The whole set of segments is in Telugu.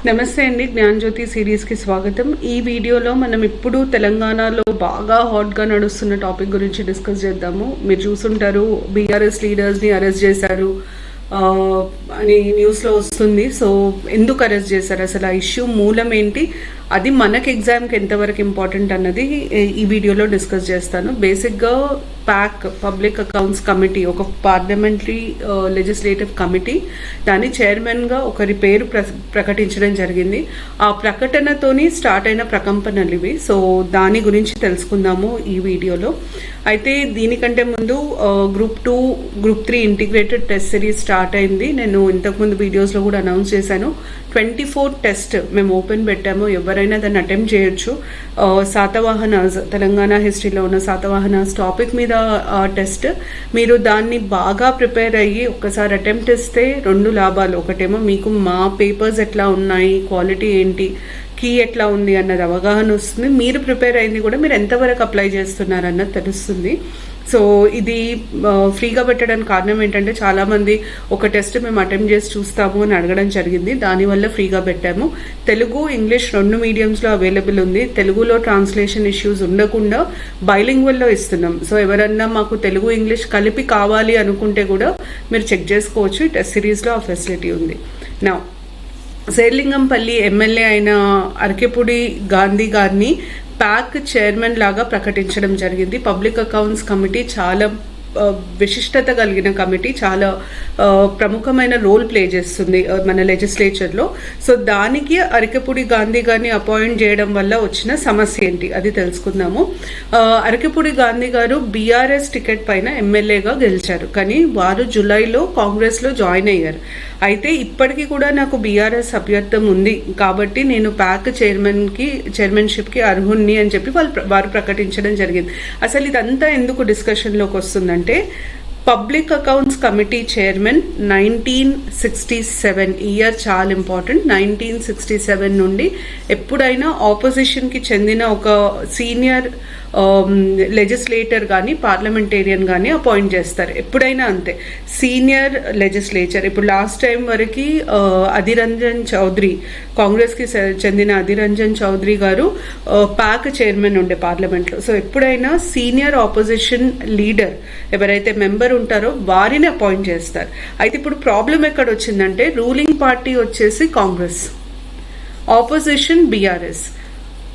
నమస్తే అండి, జ్ఞానజ్యోతి సిరీస్కి స్వాగతం. ఈ వీడియోలో మనం ఇప్పుడు తెలంగాణలో బాగా హాట్గా నడుస్తున్న టాపిక్ గురించి డిస్కస్ చేద్దాము. మీరు చూసుంటారు, బీఆర్ఎస్ లీడర్స్ని అరెస్ట్ చేశారు అని న్యూస్లో వస్తుంది. సో ఎందుకు అరెస్ట్ చేశారు, అసలు ఆ ఇష్యూ మూలం ఏంటి, అది మనకి ఎగ్జామ్కి ఎంతవరకు ఇంపార్టెంట్ అన్నది ఈ వీడియోలో డిస్కస్ చేస్తాను. బేసిక్గా ప్యాక్ పబ్లిక్ అకౌంట్స్ కమిటీ ఒక పార్లమెంటరీ లెజిస్లేటివ్ కమిటీ, దాని చైర్మన్గా ఒకరి పేరు ప్రకటించడం జరిగింది. ఆ ప్రకటనతోని స్టార్ట్ అయిన ప్రకంపనలు ఇవి. సో దాని గురించి తెలుసుకుందాము ఈ వీడియోలో. అయితే దీనికంటే ముందు group 2 group 3 integrated test series start అయింది. నేను ఇంతకుముందు వీడియోస్లో కూడా అనౌన్స్ చేశాను. 24 టెస్ట్ మేము ఓపెన్ పెట్టాము, ఎవరైనా దాన్ని అటెంప్ట్ చేయొచ్చు. శాతవాహనాస్, తెలంగాణ హిస్టరీలో ఉన్న శాతవాహనాస్ టాపిక్ మీద టెస్ట్. మీరు దాన్ని బాగా ప్రిపేర్ అయ్యి ఒక్కసారి అటెంప్ట్ ఇస్తే 2 లాభాలు. ఒకటేమో మీకు మా పేపర్స్ ఎట్లా ఉన్నాయి, క్వాలిటీ ఏంటి, కీ ఎట్లా ఉంది అన్నది అవగాహన వస్తుంది. మీరు ప్రిపేర్ అయింది కూడా మీరు ఎంతవరకు అప్లై చేస్తున్నారు అన్నది తెలుస్తుంది. సో ఇది ఫ్రీగా పెట్టడానికి కారణం ఏంటంటే, చాలామంది ఒక టెస్ట్ మేము అటెంప్ట్ చేసి చూస్తాము అని అడగడం జరిగింది. దానివల్ల ఫ్రీగా పెట్టాము. తెలుగు, ఇంగ్లీష్ 2 మీడియంస్లో అవైలబుల్ ఉంది. తెలుగులో ట్రాన్స్లేషన్ ఇష్యూస్ ఉండకుండా బైలింగ్వల్లో ఇస్తున్నాం. సో ఎవరన్నా మాకు తెలుగు ఇంగ్లీష్ కలిపి కావాలి అనుకుంటే కూడా మీరు చెక్ చేసుకోవచ్చు. ఈ టెస్ట్ సిరీస్లో ఆ ఫెసిలిటీ ఉంది. నా శేర్లింగంపల్లి ఎమ్మెల్యే అయిన అరకెపూడి గాంధీ గారిని ప్యాక్ చైర్మన్ లాగా ప్రకటించడం జరిగింది. పబ్లిక్ అకౌంట్స్ కమిటీ చాలా విశిష్టత కలిగిన కమిటీ, చాలా ప్రముఖమైన రోల్ ప్లే చేస్తుంది మన లెజిస్లేచర్లో. సో దానికి అరకెపూడి గాంధీ గారిని అపాయింట్ చేయడం వల్ల వచ్చిన సమస్య ఏంటి అది తెలుసుకుందాము. అరకెపూడి గాంధీ గారు బీఆర్ఎస్ టికెట్ పైన ఎమ్మెల్యేగా గెలిచారు, కానీ వారు జూలైలో కాంగ్రెస్లో జాయిన్ అయ్యారు. అయితే ఇప్పటికీ కూడా నాకు బీఆర్ఎస్ అభ్యర్థం ఉంది కాబట్టి నేను ప్యాక్ చైర్మన్షిప్కి అర్హుణ్ణి అని చెప్పి వారు ప్రకటించడం జరిగింది. అసలు ఇదంతా ఎందుకు డిస్కషన్లోకి వస్తుందంటే, public accounts committee chairman 1967 year చాలా ఇంపార్టెంట్. 1967 నుండి ఎప్పుడైనా ఆపోజిషన్కి చెందిన ఒక సీనియర్ లెజిస్లేటర్ కానీ పార్లమెంటేరియన్ కానీ అపాయింట్ చేస్తారు. ఎప్పుడైనా అంతే, సీనియర్ లెజిస్లేచర్. ఇప్పుడు లాస్ట్ టైం వరకు అధిరంజన్ చౌదరి, కాంగ్రెస్కి చెందిన అధిరంజన్ చౌదరి గారు ప్యాక్ చైర్మన్ ఉండే పార్లమెంట్లో. సో ఎప్పుడైనా సీనియర్ ఆపోజిషన్ లీడర్ ఎవరైతే మెంబర్ ఉంటారో వారిని అపాయింట్ చేస్తారు. అయితే ఇప్పుడు ప్రాబ్లం ఎక్కడ వచ్చిందంటే, రూలింగ్ పార్టీ వచ్చేసి కాంగ్రెస్, ఆపోజిషన్ బీఆర్ఎస్.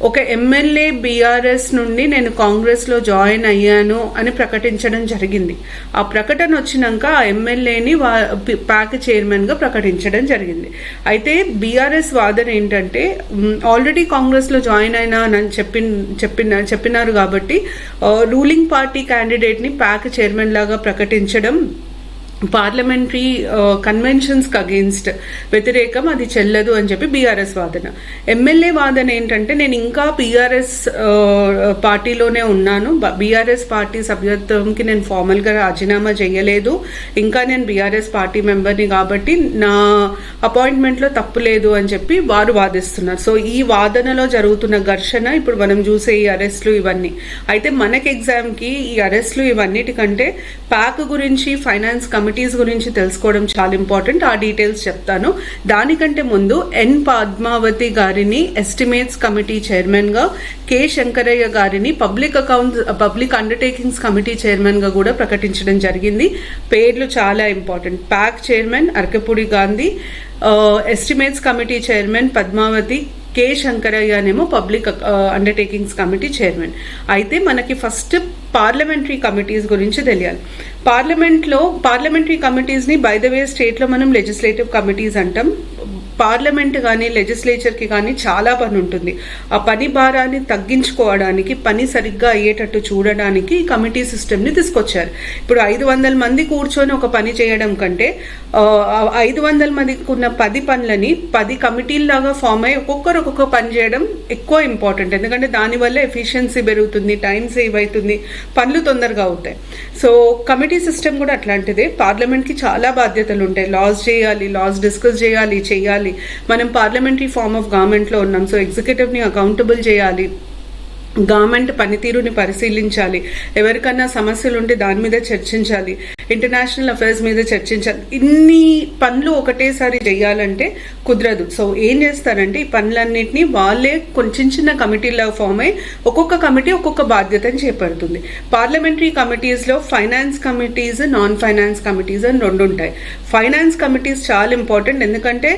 ఒక ఎమ్మెల్యే బీఆర్ఎస్ నుండి నేను కాంగ్రెస్లో జాయిన్ అయ్యాను అని ప్రకటించడం జరిగింది. ఆ ప్రకటన వచ్చినాక ఆ ఎమ్మెల్యేని ప్యాక్ చైర్మన్గా ప్రకటించడం జరిగింది. అయితే బీఆర్ఎస్ వాదన ఏంటంటే, ఆల్రెడీ కాంగ్రెస్లో జాయిన్ అయినా అని చెప్పినారు కాబట్టి రూలింగ్ పార్టీ క్యాండిడేట్ని ప్యాక్ చైర్మన్ లాగా ప్రకటించడం పార్లమెంటరీ కన్వెన్షన్స్కి అగెయిన్స్ట్, వ్యతిరేకం, అది చెల్లదు అని చెప్పి బీఆర్ఎస్ వాదన. ఎమ్మెల్యే వాదన ఏంటంటే, నేను ఇంకా బీఆర్ఎస్ పార్టీలోనే ఉన్నాను, బీఆర్ఎస్ పార్టీ సభ్యత్వంకి నేను ఫార్మల్గా రాజీనామా చేయలేదు, ఇంకా నేను బీఆర్ఎస్ పార్టీ మెంబర్ని కాబట్టి నా అపాయింట్మెంట్లో తప్పు లేదు అని చెప్పి వారు వాదిస్తున్నారు. సో ఈ వాదనలో జరుగుతున్న ఘర్షణ ఇప్పుడు మనం చూసే ఈ అరెస్టులు ఇవన్నీ. అయితే మనకి ఎగ్జామ్కి ఈ అరెస్టులు ఇవన్నిటికంటే ప్యాక్ గురించి, ఫైనాన్స్ కమిటీస్ గురించి తెలుసుకోవడం చాలా ఇంపార్టెంట్. ఆ డీటెయిల్స్ చెప్తాను. దానికంటే ముందు ఎన్ పద్మావతి గారిని ఎస్టిమేట్స్ కమిటీ చైర్మన్గా, కె శంకరయ్య గారిని పబ్లిక్ అండర్టేకింగ్స్ కమిటీ చైర్మన్గా కూడా ప్రకటించడం జరిగింది. పేర్లు చాలా important. PAC chairman Arekapudi Gandhi, estimates committee chairman Padmavathi, K Shankaraiah అనేమో పబ్లిక్ అండర్టేకింగ్స్ కమిటీ చైర్మన్. అయితే మనకి ఫస్ట్ పార్లమెంటరీ కమిటీస్ గురించి తెలియాలి. పార్లమెంటరీ కమిటీస్ని బై ద వే స్టేట్లో మనం లెజిస్లేటివ్ కమిటీస్ అంటాం. పార్లమెంట్ కానీ లెజిస్లేచర్కి కానీ చాలా పని ఉంటుంది. ఆ పని భారాన్ని తగ్గించుకోవడానికి, పని సరిగ్గా అయ్యేటట్టు చూడడానికి ఈ కమిటీ సిస్టమ్ని తీసుకొచ్చారు. ఇప్పుడు 500 మంది కూర్చొని ఒక పని చేయడం కంటే 500 మందికి ఉన్న 10 పనులని 10 కమిటీల్లాగా ఫామ్ అయ్యి ఒక్కొక్క పని చేయడం ఎక్కువ ఇంపార్టెంట్. ఎందుకంటే దానివల్ల ఎఫిషియన్సీ పెరుగుతుంది, టైం సేవ్ అవుతుంది, పనులు తొందరగా అవుతాయి. సో కమిటీ సిస్టమ్ కూడా అట్లాంటిదే. పార్లమెంట్కి చాలా బాధ్యతలు ఉంటాయి. లాస్ చేయాలి, లాస్ డిస్కస్ చేయాలి. మనం పార్లమెంటరీ ఫార్మ్ ఆఫ్ గవర్నమెంట్లో ఉన్నాం. సో ఎగ్జిక్యూటివ్ని అకౌంటబుల్ చేయాలి, గవర్నమెంట్ పనితీరుని పరిశీలించాలి, ఎవరికన్నా సమస్యలు ఉంటే దాని మీద చర్చించాలి. ఇంటర్నేషనల్ అఫైర్స్ మీద చర్చించాలి. ఇన్ని పనులు ఒకటేసారి చేయాలంటే కుదరదు. సో ఏం చేస్తారంటే ఈ పనులన్నింటినీ వాళ్ళే కొంచెం చిన్న కమిటీలా ఫామ్ అయ్యి ఒక్కొక్క కమిటీ ఒక్కొక్క బాధ్యతను చేపడుతుంది. పార్లమెంటరీ కమిటీస్లో finance committees, non finance committees అని రెండు ఉంటాయి. ఫైనాన్స్ కమిటీస్ చాలా ఇంపార్టెంట్, ఎందుకంటే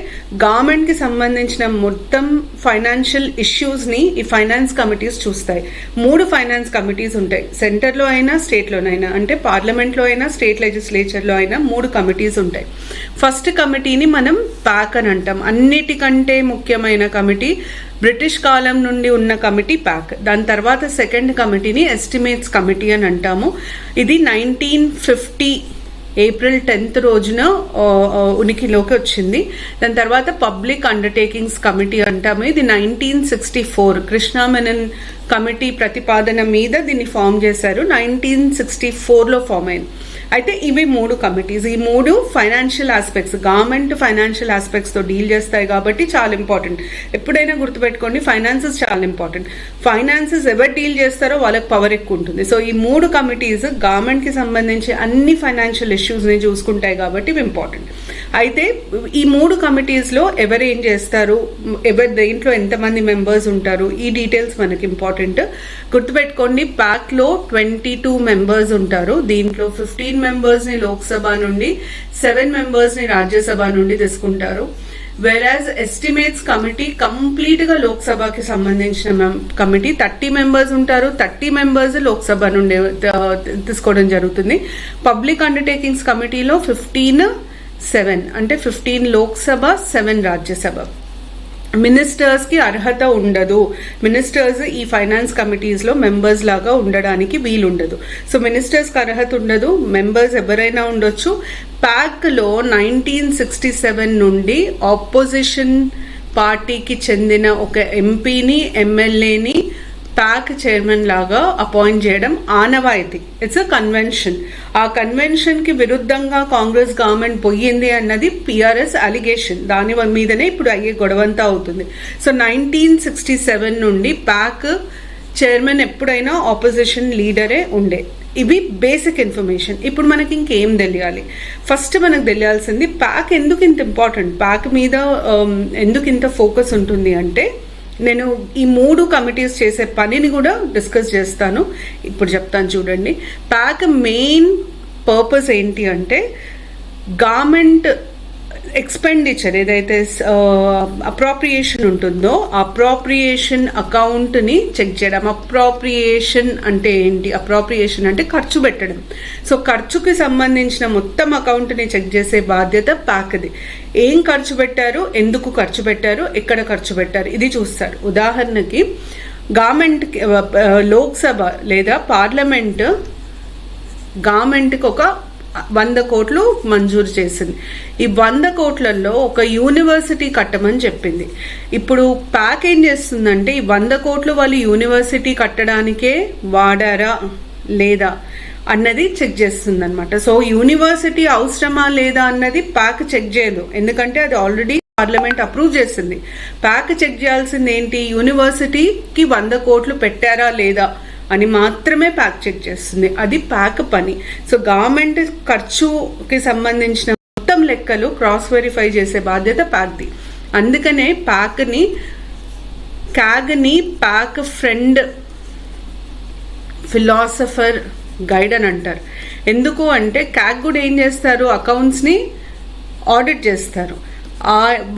గవర్నమెంట్కి సంబంధించిన మొత్తం ఫైనాన్షియల్ ఇష్యూస్ని ఈ ఫైనాన్స్ కమిటీస్ చూస్తాయి. 3 ఫైనాన్స్ కమిటీస్ ఉంటాయి, సెంటర్లో అయినా స్టేట్లోనైనా, అంటే పార్లమెంట్లో అయినా స్టేట్ లెజిస్లేచర్లో అయినా 3 కమిటీస్ ఉంటాయి. ఫస్ట్ కమిటీని మనం ప్యాక్ అని అంటాం. అన్నిటికంటే ముఖ్యమైన కమిటీ, బ్రిటిష్ కాలం నుండి ఉన్న కమిటీ ప్యాక్. దాని తర్వాత సెకండ్ కమిటీని ఎస్టిమేట్స్ కమిటీ అని అంటాము. ఇది 1950 ఏప్రిల్ 10th రోజున ఉనికిలోకి వచ్చింది. దాని తర్వాత పబ్లిక్ అండర్టేకింగ్స్ కమిటీ అంటాము. ఇది 1964 కృష్ణామెనన్ కమిటీ ప్రతిపాదన మీద దీన్ని ఫామ్ చేశారు. 1964లో ఫామ్ అయింది. అయితే ఇవి 3 కమిటీస్. ఈ 3 ఫైనాన్షియల్ ఆస్పెక్ట్స్, గవర్నమెంట్ ఫైనాన్షియల్ ఆస్పెక్ట్స్తో డీల్ చేస్తాయి కాబట్టి చాలా ఇంపార్టెంట్. ఎప్పుడైనా గుర్తుపెట్టుకోండి, ఫైనాన్సెస్ చాలా ఇంపార్టెంట్. ఫైనాన్సెస్ ఎవరు డీల్ చేస్తారో వాళ్ళకి పవర్ ఎక్కువ ఉంటుంది. సో ఈ 3 కమిటీస్ గవర్నమెంట్కి సంబంధించి అన్ని ఫైనాన్షియల్ ఇష్యూస్ని చూసుకుంటాయి కాబట్టి ఇవి ఇంపార్టెంట్. అయితే ఈ 3 కమిటీస్లో ఎవరు ఏం చేస్తారు, దేంట్లో ఎంతమంది మెంబర్స్ ఉంటారు, ఈ డీటెయిల్స్ మనకి ఇంపార్టెంట్. గుర్తుపెట్టుకోండి, ప్యాక్లో 22 మెంబర్స్ ఉంటారు. దీంట్లో 15 మెంబర్స్ని లోక్సభ నుండి, 7 మెంబర్స్ని రాజ్యసభ నుండి తీసుకుంటారు. వెరాజ్ ఎస్టిమేట్స్ కమిటీ కంప్లీట్ గా లోక్సభకి సంబంధించిన కమిటీ, 30 మెంబర్స్ ఉంటారు. 30 మెంబర్స్ లోక్సభ నుండి తీసుకోవడం జరుగుతుంది. పబ్లిక్ అండర్టేకింగ్స్ కమిటీలో 7 అంటే 15 లోక్సభ, 7 రాజ్యసభ. మినిస్టర్స్ కి అర్హత ఉండదు. మినిస్టర్స్ ఈ ఫైనాన్స్ కమిటీస్ లో మెంబర్స్ లాగా ఉండడానికి వీలుండదు. సో మినిస్టర్స్ కి అర్హత ఉండదు, మెంబర్స్ ఎవరైనా ఉండొచ్చు. ప్యాక్ లో 1967 నుండి ఆపోజిషన్ పార్టీకి చెందిన ఒక ఎంపీని, ఎమ్మెల్యేని ప్యాక్ చైర్మన్ లాగా అపాయింట్ చేయడం ఆనవాయితీ. It's a convention. ఆ కన్వెన్షన్ కి విరుద్ధంగా కాంగ్రెస్ గవర్నమెంట్ పోయింది అన్నది పిఆర్ఎస్ అలిగేషన్. దాని మీదనే ఇప్పుడు అయ్యే గొడవంతా అవుతుంది. సో 1967 నుండి ప్యాక్ చైర్మన్ ఎప్పుడైనా ఆపోజిషన్ లీడరే ఉండే. ఇవి బేసిక్ ఇన్ఫర్మేషన్. ఇప్పుడు మనకి ఇంకేం తెలియాలి? ఫస్ట్ మనకు తెలియాల్సింది ప్యాక్ ఎందుకు ఇంత ఇంపార్టెంట్, ప్యాక్ మీద ఎందుకు ఇంత ఫోకస్ ఉంటుంది అంటే, నేను ఈ 3 కమిటీస్ చేసే పనిని కూడా డిస్కస్ చేస్తాను. ఇప్పుడు చెప్తాను చూడండి. ప్యాక్ మెయిన్ పర్పస్ ఏంటి అంటే, గవర్నమెంట్ ఎక్స్పెండిచర్ ఏదైతే అప్రాప్రియేషన్ ఉంటుందో అప్రాప్రియేషన్ అకౌంట్ని చెక్ చేయడం. అప్రాప్రియేషన్ అంటే ఏంటి? అప్రాప్రియేషన్ అంటే ఖర్చు పెట్టడం. సో ఖర్చుకి సంబంధించిన మొత్తం అకౌంట్ని చెక్ చేసే బాధ్యత ప్యాక్ది. ఏం ఖర్చు పెట్టారు, ఎందుకు ఖర్చు పెట్టారు, ఎక్కడ ఖర్చు పెట్టారు, ఇది చూస్తారు. ఉదాహరణకి గవర్నమెంట్, లోక్సభ లేదా పార్లమెంట్ గవర్నమెంట్కి ఒక 100 కోట్లు మంజూరు చేసింది. ఈ 100 కోట్లలో ఒక యూనివర్సిటీ కట్టమని చెప్పింది. ఇప్పుడు ప్యాక్ ఏం చేస్తుందంటే, ఈ 100 కోట్లు వాళ్ళు యూనివర్సిటీ కట్టడానికే వాడారా లేదా అన్నది చెక్ చేస్తుంది అనమాట. సో యూనివర్సిటీ అవసరమా లేదా అన్నది ప్యాక్ చెక్ చేయదు, ఎందుకంటే అది ఆల్రెడీ పార్లమెంట్ అప్రూవ్ చేసింది. ప్యాక్ చెక్ చేయాల్సింది ఏంటి? యూనివర్సిటీకి 100 కోట్లు పెట్టారా లేదా అని మాత్రమే ప్యాక్ చెక్ చేస్తుంది. అది ప్యాక్ పని. సో గవర్నమెంట్ ఖర్చుకి సంబంధించిన మొత్తం లెక్కలు క్రాస్ వెరిఫై చేసే బాధ్యత ప్యాక్ది. అందుకనే క్యాగ్ని ప్యాక్ ఫ్రెండ్, ఫిలాసఫర్, గైడ్ అని అంటారు. ఎందుకు అంటే క్యాగ్ కూడా ఏం చేస్తారు, అకౌంట్స్ని ఆడిట్ చేస్తారు.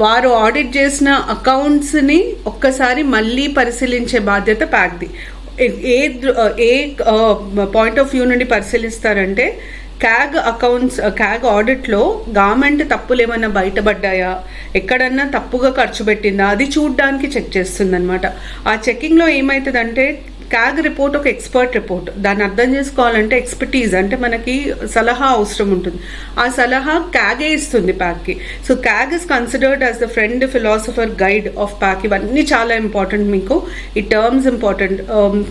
వారు ఆడిట్ చేసిన అకౌంట్స్ని ఒక్కసారి మళ్ళీ పరిశీలించే బాధ్యత ప్యాక్ది. ఏ పాయింట్ ఆఫ్ వ్యూ నుండి పరిశీలిస్తారంటే, క్యాగ్ ఆడిట్లో గవర్నమెంట్ తప్పులు ఏమైనా బయటపడ్డాయా, ఎక్కడన్నా తప్పుగా ఖర్చు పెట్టిందా, అది చూడడానికి చెక్ చేస్తుంది అనమాట. ఆ చెకింగ్లో ఏమవుతుందంటే, క్యాగ్ రిపోర్ట్ ఒక ఎక్స్పర్ట్ రిపోర్ట్. దాన్ని అర్థం చేసుకోవాలంటే ఎక్స్పర్టీజ్ అంటే మనకి సలహా అవసరం ఉంటుంది. ఆ సలహా క్యాగే ఇస్తుంది ప్యాక్కి. So CAG is considered as the friend, philosopher, guide of PAC. ఇవన్నీ చాలా ఇంపార్టెంట్, మీకు ఈ terms important.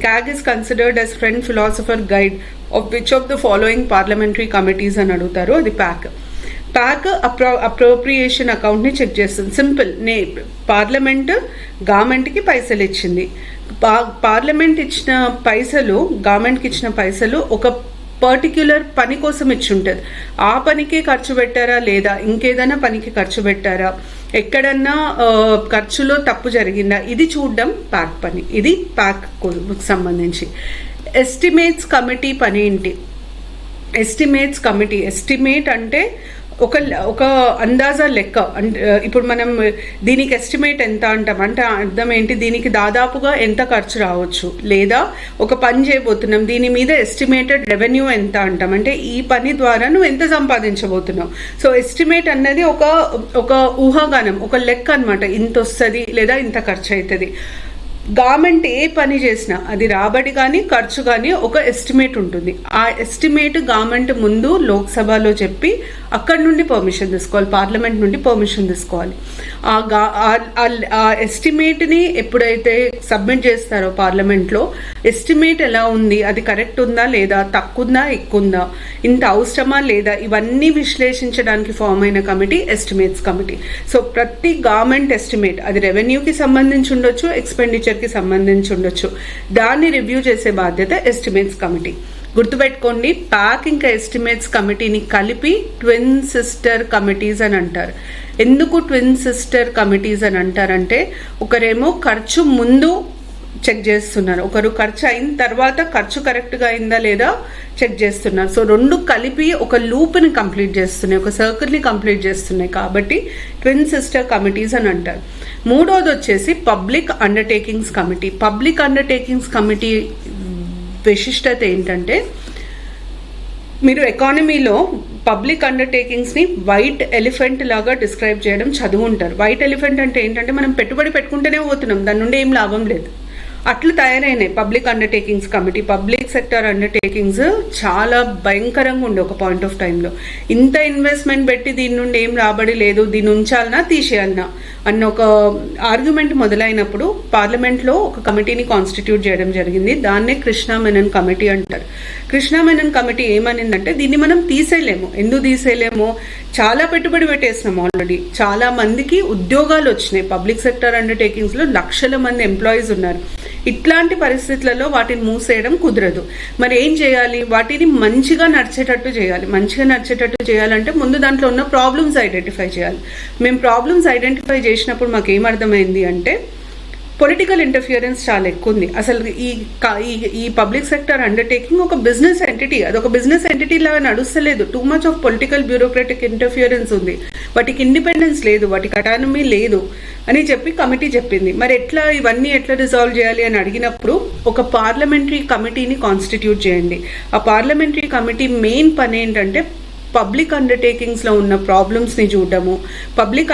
CAG is considered as friend, philosopher, guide of which of the following parliamentary committees అని అడుగుతారు. అది ప్యాక్. అప్రోప్రియేషన్ అకౌంట్ని చెక్ చేస్తుంది. సింపుల్. పార్లమెంట్ గవర్నమెంట్కి పైసలు ఇచ్చింది. పార్లమెంట్ ఇచ్చిన పైసలు, గవర్నమెంట్కి ఇచ్చిన పైసలు ఒక పర్టిక్యులర్ పని కోసం ఇచ్చి ఉంటుంది. ఆ పనికే ఖర్చు పెట్టారా లేదా ఇంకేదైనా పనికి ఖర్చు పెట్టారా, ఎక్కడన్నా ఖర్చులో తప్పు జరిగిందా, ఇది చూడడం ప్యాక్ పని. ఇది ప్యాక్ సంబంధించి. ఎస్టిమేట్స్ కమిటీ పని ఏంటి? ఎస్టిమేట్స్ కమిటీ, ఎస్టిమేట్ అంటే ఒక అందాజా లెక్క. అంటే ఇప్పుడు మనం దీనికి ఎస్టిమేట్ ఎంత అంటాం అంటే అర్థం ఏంటి, దీనికి దాదాపుగా ఎంత ఖర్చు రావచ్చు, లేదా ఒక పని చేయబోతున్నాం దీని మీద ఎస్టిమేటెడ్ రెవెన్యూ ఎంత అంటాం అంటే ఈ పని ద్వారా నువ్వు ఎంత సంపాదించబోతున్నావు. సో ఎస్టిమేట్ అన్నది ఒక ఊహాగానం, ఒక లెక్క అనమాట. ఇంత వస్తుంది లేదా ఇంత ఖర్చు అవుతుంది. గవర్నమెంట్ ఏ పని చేసినా అది రాబడి కానీ ఖర్చు కానీ ఒక ఎస్టిమేట్ ఉంటుంది. ఆ ఎస్టిమేట్ గవర్నమెంట్ ముందు లోక్సభలో చెప్పి అక్కడి నుండి పర్మిషన్ తీసుకోవాలి, పార్లమెంట్ నుండి పర్మిషన్ తీసుకోవాలి. ఆ ఎస్టిమేట్ని ఎప్పుడైతే సబ్మిట్ చేస్తారో పార్లమెంట్లో, ఎస్టిమేట్ ఎలా ఉంది, అది కరెక్ట్ ఉందా లేదా, తక్కువందా ఎక్కువందా, ఇంత అవసరమా లేదా, ఇవన్నీ విశ్లేషించడానికి ఫామ్ అయిన కమిటీ ఎస్టిమేట్స్ కమిటీ. సో ప్రతి గవర్నమెంట్ ఎస్టిమేట్, అది రెవెన్యూకి సంబంధించి ఉండొచ్చు, ఎక్స్పెండిచర్ కి సంబంధించి ఉండొచ్చు, దాన్ని రివ్యూ చేసే బాధ్యత ఎస్టిమేట్స్ కమిటీ. గుర్తుపెట్టుకోండి, ప్యాక్ ఇంకా ఎస్టిమేట్స్ కమిటీని కలిపి ట్విన్ సిస్టర్ కమిటీస్ అని అంటారు. ఎందుకు ట్విన్ సిస్టర్ కమిటీస్ అని అంటారంటే, ఒకరేమో ఖర్చు ముందు చెక్ చేస్తున్నారు, ఒకరు ఖర్చు అయిన తర్వాత ఖర్చు కరెక్ట్గా అయిందా లేదా చెక్ చేస్తున్నారు. సో రెండు కలిపి ఒక లూప్ని కంప్లీట్ చేస్తున్నాయి, ఒక సర్కిల్ని కంప్లీట్ చేస్తున్నాయి. కాబట్టి ట్విన్ సిస్టర్ కమిటీస్ అని అంటారు. మూడోది వచ్చేసి public undertakings committee. Public undertakings committee విశిష్టత ఏంటంటే, మీరు ఎకానమీలో పబ్లిక్ అండర్టేకింగ్స్ని వైట్ ఎలిఫెంట్ లాగా డిస్క్రైబ్ చేయడం చదువుంటారు. వైట్ ఎలిఫెంట్ అంటే ఏంటంటే మనం పెట్టుబడి పెట్టుకుంటూనే పోతున్నాం, దాని నుండి ఏం లాభం లేదు, అట్లు తయారైనాయి public undertakings committee. Public sector undertakings చాలా భయంకరంగా ఉండే ఒక పాయింట్ ఆఫ్ టైంలో. ఇంత ఇన్వెస్ట్మెంట్ పెట్టి దీని నుండి ఏం రాబడి లేదు, దీన్ని ఉంచాలనా తీసేయాలనా అన్న ఒక ఆర్గ్యుమెంట్ మొదలైనప్పుడు పార్లమెంట్లో ఒక కమిటీని కాన్స్టిట్యూట్ చేయడం జరిగింది. దాన్నే కృష్ణా మెనన్ కమిటీ అంటారు. కృష్ణా మెనన్ కమిటీ ఏమనిందంటే, దీన్ని మనం తీసేయలేము. ఎందుకు తీసేయలేము, చాలా పెట్టుబడి పెట్టేసినాం ఆల్రెడీ, చాలా మందికి ఉద్యోగాలు వచ్చినాయి. పబ్లిక్ సెక్టర్ అండర్టేకింగ్స్లో లక్షల మంది ఎంప్లాయీస్ ఉన్నారు. ఇట్లాంటి పరిస్థితులలో వాటిని మూసేయడం కుదరదు. మరి ఏం చేయాలి, వాటిని మంచిగా నడిచేటట్టు చేయాలి. మంచిగా నడిచేటట్టు చేయాలంటే ముందు దాంట్లో ఉన్న ప్రాబ్లమ్స్ ఐడెంటిఫై చేయాలి. మేము ప్రాబ్లమ్స్ ఐడెంటిఫై చేసినప్పుడు మాకు ఏమర్థమైంది అంటే, పొలిటికల్ ఇంటర్ఫియరెన్స్ చాలా ఎక్కువ ఉంది. అసలు ఈ పబ్లిక్ సెక్టర్ అండర్టేకింగ్ ఒక బిజినెస్ ఎంటిటీ, అదొక బిజినెస్ ఎంటిటీ లాగా నడుస్తలేదు. Too much of political bureaucratic interference ఉంది, వాటికి ఇండిపెండెన్స్ లేదు, వాటికి అటానమీ లేదు అని చెప్పి కమిటీ చెప్పింది. మరి ఇవన్నీ ఎట్లా రిజాల్వ్ చేయాలి అని అడిగినప్పుడు ఒక పార్లమెంటరీ కమిటీని కాన్స్టిట్యూట్ చేయండి. ఆ పార్లమెంటరీ కమిటీ మెయిన్ పని ఏంటంటే, పబ్లిక్ అండర్టేకింగ్స్లో ఉన్న ప్రాబ్లమ్స్ని చూడడము, పబ్లిక్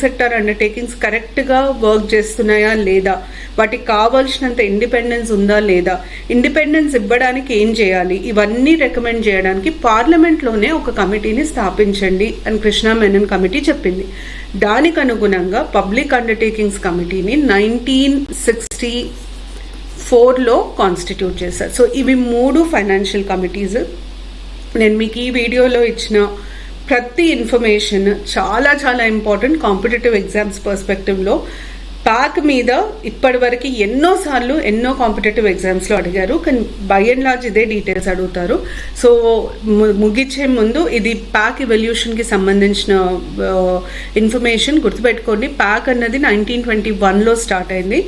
సెక్టర్ అండర్టేకింగ్స్ కరెక్ట్గా వర్క్ చేస్తున్నాయా లేదా, వాటికి కావాల్సినంత ఇండిపెండెన్స్ ఉందా లేదా, ఇండిపెండెన్స్ ఇవ్వడానికి ఏం చేయాలి, ఇవన్నీ రికమెండ్ చేయడానికి పార్లమెంట్లోనే ఒక కమిటీని స్థాపించండి అని కృష్ణా మెనన్ కమిటీ చెప్పింది. దానికి అనుగుణంగా పబ్లిక్ అండర్టేకింగ్స్ కమిటీని 1964లో కాన్స్టిట్యూట్ చేశారు. సో ఇవి 3 ఫైనాన్షియల్ కమిటీస్. నేను మీకు ఈ వీడియోలో ఇచ్చిన ప్రతి ఇన్ఫర్మేషన్ చాలా చాలా ఇంపార్టెంట్ కాంపిటేటివ్ ఎగ్జామ్స్ పర్స్పెక్టివ్లో. ప్యాక్ మీద ఇప్పటివరకు ఎన్నోసార్లు ఎన్నో కాంపిటేటివ్ ఎగ్జామ్స్లో అడిగారు, కానీ బై అండ్ లార్జ్ ఇదే డీటెయిల్స్ అడుగుతారు. సో ముగించే ముందు ఇది ప్యాక్ ఎవల్యూషన్కి సంబంధించిన ఇన్ఫర్మేషన్ గుర్తుపెట్టుకోండి. ప్యాక్ అన్నది 1921లో స్టార్ట్ అయింది.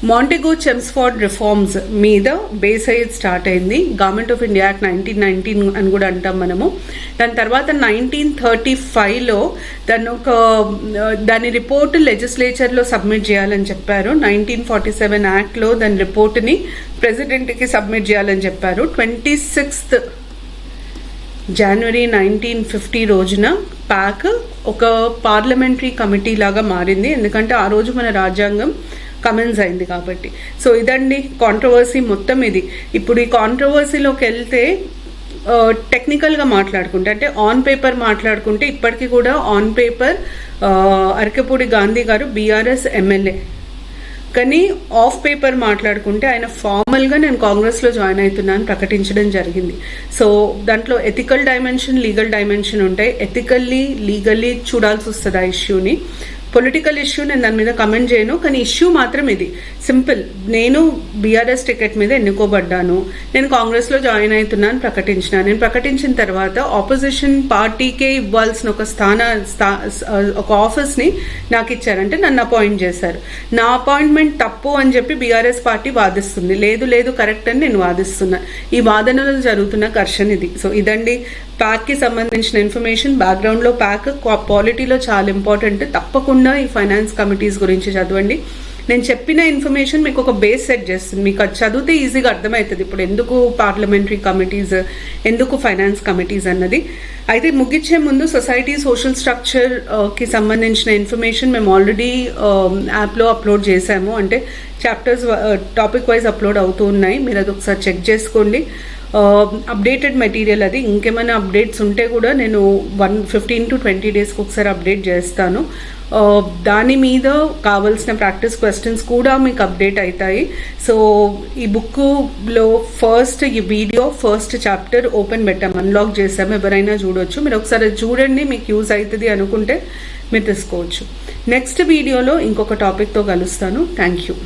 మాంటెగూ చెమ్స్ఫోర్డ్ రిఫార్మ్స్ మీద బేస్ అయ్యేది స్టార్ట్ అయింది. గవర్నమెంట్ ఆఫ్ ఇండియా యాక్ట్ 1919 అని కూడా అంటాం మనము. దాని తర్వాత 1935లో దాని రిపోర్ట్ లెజిస్లేచర్లో సబ్మిట్ చేయాలని చెప్పారు. 1947 యాక్ట్లో దాని రిపోర్ట్ని ప్రెసిడెంట్కి సబ్మిట్ చేయాలని చెప్పారు. 26 జనవరి 1950 రోజున ప్యాక్ ఒక పార్లమెంటరీ కమిటీ లాగా మారింది, ఎందుకంటే ఆ రోజు మన రాజ్యాంగం కమెన్స్ అయింది కాబట్టి. సో ఇదండి కాంట్రవర్సీ మొత్తం ఇది. ఇప్పుడు ఈ కాంట్రవర్సీలోకి వెళ్తే టెక్నికల్గా మాట్లాడుకుంటే, అంటే ఆన్ పేపర్ మాట్లాడుకుంటే, ఇప్పటికీ కూడా ఆన్ పేపర్ అరకపూడి గాంధీ గారు బీఆర్ఎస్ ఎమ్మెల్యే, కానీ ఆఫ్ పేపర్ మాట్లాడుకుంటే ఆయన ఫార్మల్గా నేను కాంగ్రెస్లో జాయిన్ అవుతున్నాను ప్రకటించడం జరిగింది. సో దాంట్లో ఎథికల్ డైమెన్షన్, లీగల్ డైమెన్షన్ ఉంటాయి. ఎథికల్లీ లీగల్లీ చూడాల్సి వస్తుంది ఆ ఇష్యూని. పొలిటికల్ ఇష్యూ, నేను దాని మీద కమెంట్ చేయను. కానీ ఇష్యూ మాత్రం ఇది సింపుల్. నేను బీఆర్ఎస్ టికెట్ మీద ఎన్నుకోబడ్డాను, నేను కాంగ్రెస్లో జాయిన్ అవుతున్నాను ప్రకటించిన. నేను ప్రకటించిన తర్వాత ఆపోజిషన్ పార్టీకే ఇవ్వాల్సిన ఒక ఆఫీస్ని నాకు ఇచ్చారంటే నన్ను అపాయింట్ చేశారు. నా అపాయింట్మెంట్ తప్పు అని చెప్పి బీఆర్ఎస్ పార్టీ వాదిస్తుంది. లేదు కరెక్ట్ అని నేను వాదిస్తున్నా. ఈ వాదనలో జరుగుతున్న ఘర్షణ ఇది. సో ఇదండి ప్యాక్కి సంబంధించిన ఇన్ఫర్మేషన్. బ్యాక్గ్రౌండ్లో ప్యాక్ పాలిటీలో చాలా ఇంపార్టెంట్. తప్పకుండా ఈ ఫైనాన్స్ కమిటీస్ గురించి చదవండి. నేను చెప్పిన ఇన్ఫర్మేషన్ మీకు ఒక బేస్ సెట్ చేస్తుంది. మీకు అది చదివితే ఈజీగా అర్థమవుతుంది ఇప్పుడు ఎందుకు పార్లమెంటరీ కమిటీస్, ఎందుకు ఫైనాన్స్ కమిటీస్ అన్నది. అయితే ముగించే ముందు సొసైటీ సోషల్ స్ట్రక్చర్కి సంబంధించిన ఇన్ఫర్మేషన్ మేము ఆల్రెడీ యాప్లో అప్లోడ్ చేశాము. అంటే చాప్టర్స్ టాపిక్ వైజ్ అప్లోడ్ అవుతూ ఉన్నాయి. మీరు అది ఒకసారి చెక్ చేసుకోండి. అప్డేటెడ్ మెటీరియల్ అది. ఇంకేమైనా అప్డేట్స్ ఉంటే కూడా నేను 15 to 20 డేస్కి ఒకసారి అప్డేట్ చేస్తాను. దాని మీద కావాల్సిన ప్రాక్టీస్ క్వశ్చన్స్ కూడా మీకు అప్డేట్ అవుతాయి. సో ఈ బుక్లో ఈ వీడియో ఫస్ట్ చాప్టర్ ఓపెన్ పెట్టాము, అన్లాక్ చేసాము. ఎవరైనా చూడొచ్చు. మీరు ఒకసారి చూడండి, మీకు యూజ్ అవుతుంది అనుకుంటే మీరు తీసుకోవచ్చు. నెక్స్ట్ వీడియోలో ఇంకొక టాపిక్తో కలుస్తాను. Thank you.